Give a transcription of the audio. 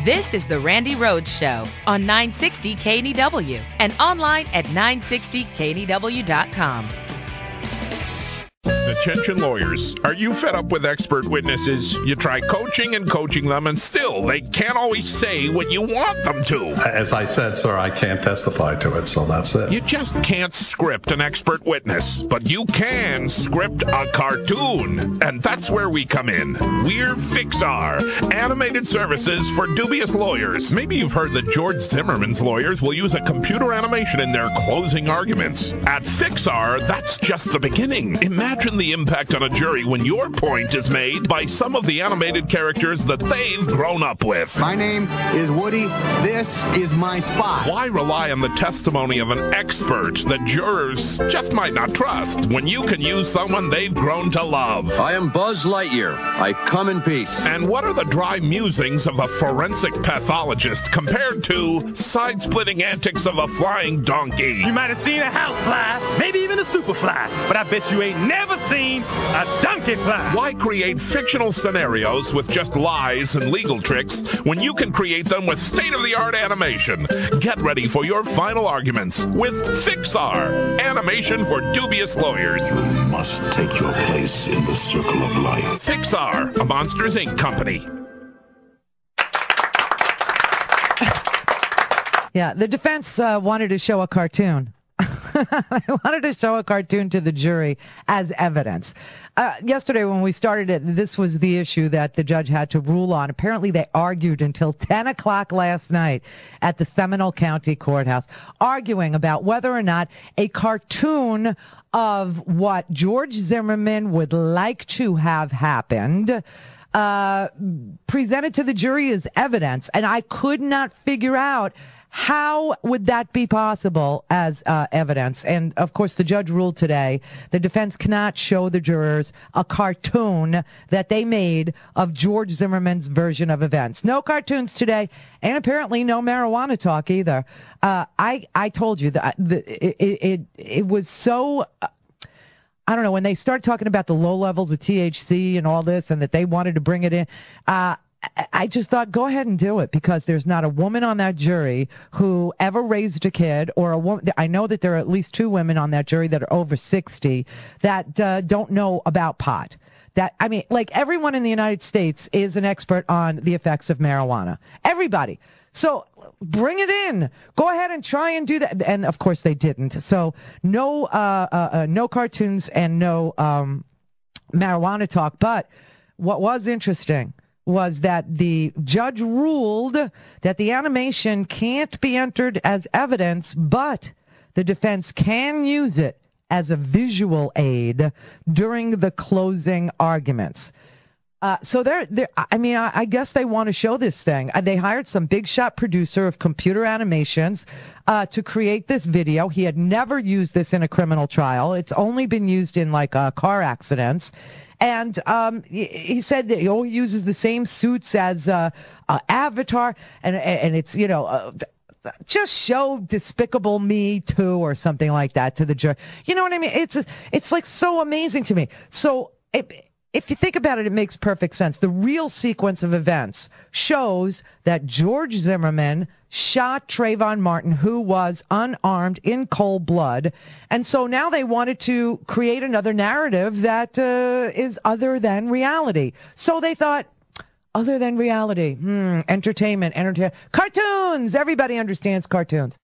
This is the Randi Rhodes Show on 960 KNEW and online at 960KNEW.com. Attention lawyers, are you fed up with expert witnesses? You try coaching and coaching them, and still they can't always say what you want them to. As I said, sir, I can't testify to it, so that's it. You just can't script an expert witness, but you can script a cartoon. And that's where we come in. We're Fixar, animated services for dubious lawyers. Maybe you've heard that George Zimmerman's lawyers will use a computer animation in their closing arguments. At Fixar, that's just the beginning. Imagine the impact on a jury when your point is made by some of the animated characters that they've grown up with. My name is Woody. This is my spot. Why rely on the testimony of an expert that jurors just might not trust when you can use someone they've grown to love? I am Buzz Lightyear. I come in peace. And what are the dry musings of a forensic pathologist compared to side-splitting antics of a flying donkey? You might have seen a house fly, maybe even a super fly, but I bet you ain't never seen a donkey fly. Why create fictional scenarios with just lies and legal tricks when you can create them with state-of-the-art animation? Get ready for your final arguments with Fixar, animation for dubious lawyers. You must take your place in the circle of life. Fixar, a Monsters, Inc. company. Yeah, the defense wanted to show a cartoon. I wanted to show a cartoon to the jury as evidence. Yesterday when we started it, this was the issue that the judge had to rule on. Apparently they argued until 10 o'clock last night at the Seminole County Courthouse, arguing about whether or not a cartoon of what George Zimmerman would like to have happened presented to the jury as evidence. And I could not figure out how would that be possible as evidence? And, of course, the judge ruled today the defense cannot show the jurors a cartoon that they made of George Zimmerman's version of events. No cartoons today, and apparently no marijuana talk either. I told you that it was so... I don't know, when they start talking about the low levels of THC and all this and that they wanted to bring it in, I just thought, go ahead and do it, because there's not a woman on that jury who ever raised a kid, or a woman. I know that there are at least 2 women on that jury that are over 60 that don't know about pot. That, I mean, like, everyone in the United States is an expert on the effects of marijuana. Everybody. So bring it in. Go ahead and try and do that. And, of course, they didn't. So no cartoons and no marijuana talk. But what was interesting was that the judge ruled that the animation can't be entered as evidence, but the defense can use it as a visual aid during the closing arguments. So I guess they want to show this thing. They hired some big shot producer of computer animations to create this video. He had never used this in a criminal trial. It's only been used in car accidents. And he said that he uses the same suits as Avatar, and it's, just show Despicable Me 2 or something like that to the jury. You know what I mean? It's like so amazing to me. So if you think about it, it makes perfect sense. The real sequence of events shows that George Zimmerman shot Trayvon Martin, who was unarmed, in cold blood. And so now they wanted to create another narrative that is other than reality. So they thought, other than reality, entertainment, cartoons. Everybody understands cartoons.